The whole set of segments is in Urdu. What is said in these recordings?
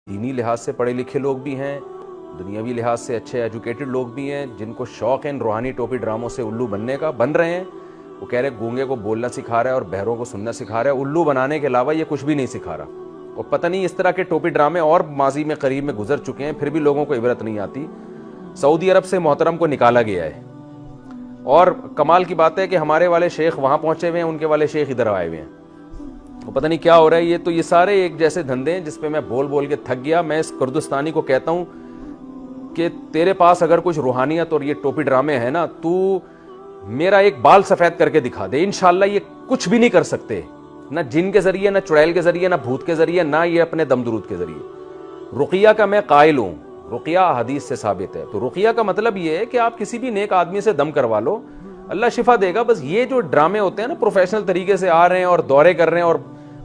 دینی لحاظ سے پڑھے لکھے لوگ بھی ہیں، دنیاوی لحاظ سے اچھے ایجوکیٹڈ لوگ بھی ہیں، جن کو شوق ہے ان روحانی ٹوپی ڈراموں سے الو بننے کا، بن رہے ہیں۔ وہ کہہ رہے گونگے کو بولنا سکھا رہا ہے اور بہروں کو سننا سکھا رہا ہے، الو بنانے کے علاوہ یہ کچھ بھی نہیں سکھا رہا۔ اور پتہ نہیں اس طرح کے ٹوپی ڈرامے اور ماضی میں قریب میں گزر چکے ہیں، پھر بھی لوگوں کو عبرت نہیں آتی۔ سعودی عرب سے محترم کو نکالا گیا ہے، اور کمال کی بات ہے کہ ہمارے والے شیخ وہاں پہنچے ہوئے ہیں، ان کے والے شیخ ادھر آئے ہوئے ہیں۔ پتہ نہیں کیا ہو رہا ہے، یہ سارے ایک جیسے دھندے ہیں جس پہ میں بول بول کے تھک گیا۔ میں اس کردستانی کو کہتا ہوں کہ تیرے پاس اگر کچھ روحانیت اور یہ ٹوپی ڈرامے ہیں نا، تو میرا ایک بال سفید کر کے دکھا دے، انشاءاللہ یہ کچھ بھی نہیں کر سکتے، نہ جن کے ذریعے، نہ چڑیل کے ذریعے، نہ بھوت کے ذریعے، نہ یہ اپنے دم درود کے ذریعے۔ رقیہ کا میں قائل ہوں، رقیہ حدیث سے ثابت ہے، تو رقیہ کا مطلب یہ ہے کہ آپ کسی بھی نیک آدمی سے دم کروا لو، اللہ شفا دے گا۔ بس یہ جو ڈرامے ہوتے ہیں نا، پروفیشنل طریقے سے آ رہے ہیں اور دورے کر رہے ہیں اور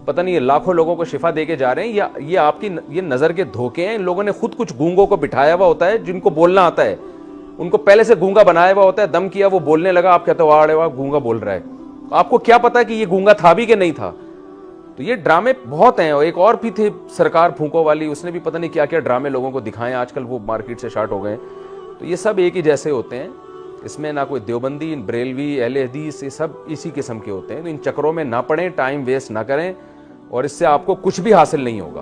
پتہ نہیں لاکھوں لوگوں کو شفا دے کے جا رہے ہیں، یہ آپ کی یہ نظر کے دھوکے ہیں۔ ان لوگوں نے خود کچھ گونگوں کو بٹھایا ہوا ہوتا ہے، جن کو بولنا آتا ہے، ان کو پہلے سے گونگا بنایا ہوا ہوتا ہے، دم کیا وہ بولنے لگا، آپ کہتے ہو واڑے واہ گونگا بول رہا ہے، آپ کو کیا پتا کہ یہ گونگا تھا بھی کہ نہیں تھا؟ تو یہ ڈرامے بہت ہیں۔ اور ایک اور بھی تھی سرکار پھونکو والی، اس نے بھی پتہ نہیں کیا کیا ڈرامے لوگوں کو دکھائے، آج کل وہ مارکیٹ سے شارٹ ہو گئے ہیں۔ تو یہ سب ایک ہی جیسے ہوتے ہیں، اس میں نہ کوئی دیوبندی، بریلوی، اہل حدیث، یہ سب اسی قسم کے ہوتے ہیں۔ تو ان چکروں میں نہ پڑیں، ٹائم ویسٹ نہ کریں، اور اس سے آپ کو کچھ بھی حاصل نہیں ہوگا۔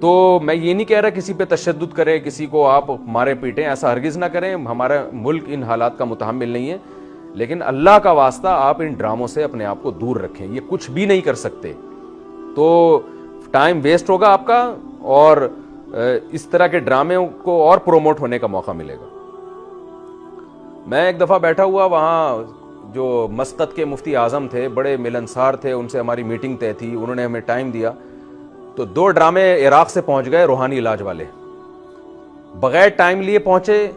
تو میں یہ نہیں کہہ رہا کسی پہ تشدد کریں، کسی کو آپ مارے پیٹیں، ایسا ہرگز نہ کریں، ہمارا ملک ان حالات کا متحمل نہیں ہے۔ لیکن اللہ کا واسطہ آپ ان ڈراموں سے اپنے آپ کو دور رکھیں، یہ کچھ بھی نہیں کر سکتے۔ تو ٹائم ویسٹ ہوگا آپ کا، اور اس طرح کے ڈرامے کو اور پروموٹ ہونے کا موقع ملے گا۔ میں ایک دفعہ بیٹھا ہوا وہاں، جو مسقط کے مفتی اعظم تھے، بڑے ملنسار تھے، ان سے ہماری میٹنگ طے تھی، انہوں نے ہمیں ٹائم دیا، تو 2 ڈرامے عراق سے پہنچ گئے، روحانی علاج والے، بغیر ٹائم لیے پہنچے،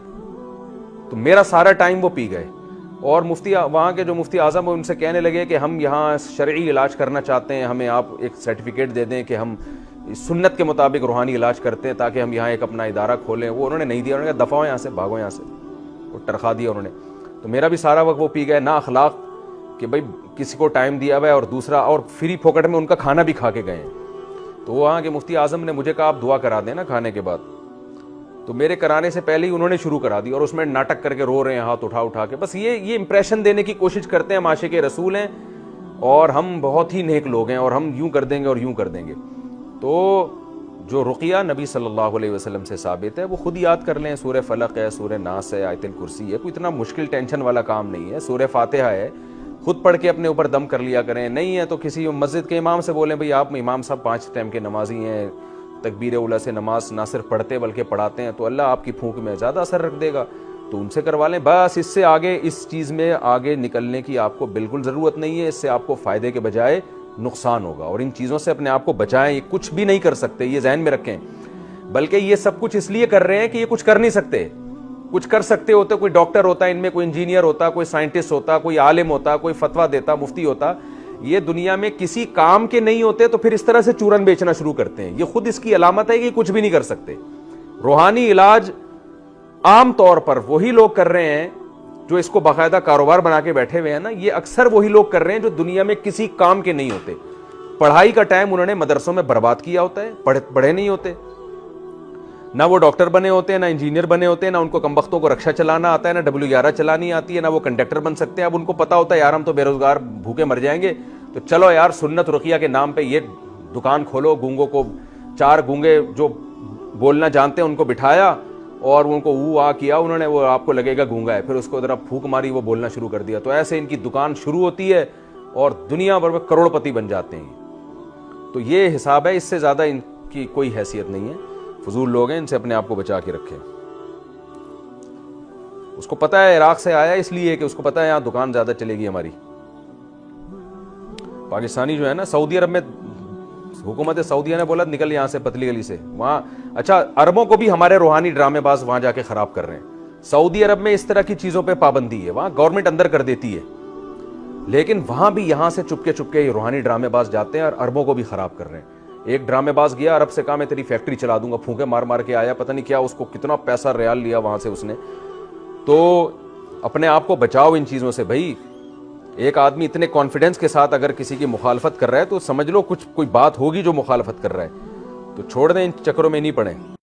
تو میرا سارا ٹائم وہ پی گئے۔ اور مفتی وہاں کے جو مفتی اعظم ان سے کہنے لگے کہ ہم یہاں شرعی علاج کرنا چاہتے ہیں، ہمیں آپ ایک سرٹیفکیٹ دے دیں کہ ہم سنت کے مطابق روحانی علاج کرتے ہیں، تاکہ ہم یہاں ایک اپنا ادارہ کھولیں۔ وہ انہوں نے نہیں دیا، انہوں نے کہا دفعہ یہاں سے، بھاگو یہاں سے، وہ ٹرخا دیا انہوں نے۔ تو میرا بھی سارا وقت وہ پی گئے، نا اخلاق کہ بھائی کسی کو ٹائم دیا ہوا ہے، اور دوسرا اور فری پھوکٹ میں ان کا کھانا بھی کھا کے گئے ہیں۔ تو وہاں کے مفتی اعظم نے مجھے کہا آپ دعا کرا دیں نا کھانے کے بعد، تو میرے کرانے سے پہلے ہی انہوں نے شروع کرا دی، اور اس میں ناٹک کر کے رو رہے ہیں ہاتھ اٹھا اٹھا کے۔ بس یہ امپریشن دینے کی کوشش کرتے ہیں، عاشق رسول ہیں اور ہم بہت ہی نیک لوگ ہیں، اور ہم یوں کر دیں گے اور یوں کر دیں گے۔ تو جو رقیہ نبی صلی اللہ علیہ وسلم سے ثابت ہے، وہ خود یاد کر لیں، سورہ فلق ہے، سورہ ناس ہے، آیت الکرسی ہے، کوئی اتنا مشکل ٹینشن والا کام نہیں ہے، سورہ فاتحہ ہے، خود پڑھ کے اپنے اوپر دم کر لیا کریں۔ نہیں ہے تو کسی مسجد کے امام سے بولیں بھئی آپ امام صاحب 5 ٹائم کے نمازی ہیں، تکبیر اولیٰ سے نماز نہ صرف پڑھتے بلکہ پڑھاتے ہیں، تو اللہ آپ کی پھونک میں زیادہ اثر رکھ دے گا، تو ان سے کروا لیں۔ بس اس سے آگے اس چیز میں آگے نکلنے کی آپ کو بالکل ضرورت نہیں ہے، اس سے آپ کو فائدے کے بجائے نقصان ہوگا، اور ان چیزوں سے اپنے آپ کو بچائیں۔ یہ کچھ بھی نہیں کر سکتے، یہ ذہن میں رکھیں، بلکہ یہ سب کچھ اس لیے کر رہے ہیں کہ یہ کچھ کر نہیں سکتے۔ کچھ کر سکتے ہوتے، کوئی ڈاکٹر ہوتا ان میں، کوئی انجینئر ہوتا، کوئی سائنٹسٹ ہوتا، کوئی عالم ہوتا، کوئی فتویٰ دیتا، مفتی ہوتا۔ یہ دنیا میں کسی کام کے نہیں ہوتے تو پھر اس طرح سے چورن بیچنا شروع کرتے ہیں۔ یہ خود اس کی علامت ہے کہ یہ کچھ بھی نہیں کر سکتے۔ روحانی علاج عام طور پر وہی لوگ کر رہے ہیں جو اس کو باقاعدہ کاروبار بنا کے بیٹھے ہوئے ہیں نا، یہ اکثر وہی لوگ کر رہے ہیں جو دنیا میں کسی کام کے نہیں ہوتے۔ پڑھائی کا ٹائم انہوں نے مدرسوں میں برباد کیا ہوتا ہے، پڑھے نہیں ہوتے، نہ وہ ڈاکٹر بنے ہوتے ہیں، نہ انجینئر بنے ہوتے ہیں، نہ ان کو کمبختوں کو رکشا چلانا آتا ہے، نہ W11 چلانی آتی ہے، نہ وہ کنڈکٹر بن سکتے ہیں۔ اب ان کو پتا ہوتا ہے یار ہم تو بے روزگار بھوکے مر جائیں گے، تو چلو یار سنت رقیہ کے نام پہ یہ دکان کھولو، گونگوں کو 4 گونگے جو بولنا جانتے ہیں ان کو بٹھایا، اور ان کو او آ کیا انہوں نے، وہ آپ کو لگے گا گونگا ہے، پھر اس کو ذرا پھونک ماری، وہ بولنا شروع کر دیا۔ تو ایسے ان کی دکان شروع ہوتی ہے اور دنیا بھر میں کروڑ پتی بن جاتے ہیں۔ تو یہ حساب ہے، اس سے زیادہ ان کی کوئی حیثیت نہیں ہے، فضول لوگ ہیں، ان سے اپنے آپ کو بچا کے رکھیں۔ اس کو پتا ہے عراق سے آیا اس لیے کہ اس کو پتا ہے یہاں دکان زیادہ چلے گی ہماری۔ پاکستانی جو ہے نا، سعودی عرب میں حکومت سعودیہ نے بولا نکل یہاں سے پتلی گلی سے، وہاں اچھا عربوں کو بھی ہمارے روحانی ڈرامے باز وہاں جا کے خراب کر رہے ہیں۔ سعودی عرب میں اس طرح کی چیزوں پہ پابندی ہے، وہاں گورنمنٹ اندر کر دیتی ہے، لیکن وہاں بھی یہاں سے چپکے چپکے روحانی ڈرامے باز جاتے ہیں اور عربوں کو بھی خراب کر رہے ہیں۔ ایک ڈرامے باز گیا عرب سے، کہا میں تیری فیکٹری چلا دوں گا، پھونکے مار مار کے آیا، پتہ نہیں کیا اس کو کتنا پیسہ ریال لیا وہاں سے اس نے۔ تو اپنے آپ کو بچاؤ ان چیزوں سے بھائی۔ ایک آدمی اتنے کانفیڈنس کے ساتھ اگر کسی کی مخالفت کر رہا ہے تو سمجھ لو کچھ کوئی بات ہوگی جو مخالفت کر رہا ہے، تو چھوڑ دیں ان چکروں میں نہیں پڑیں.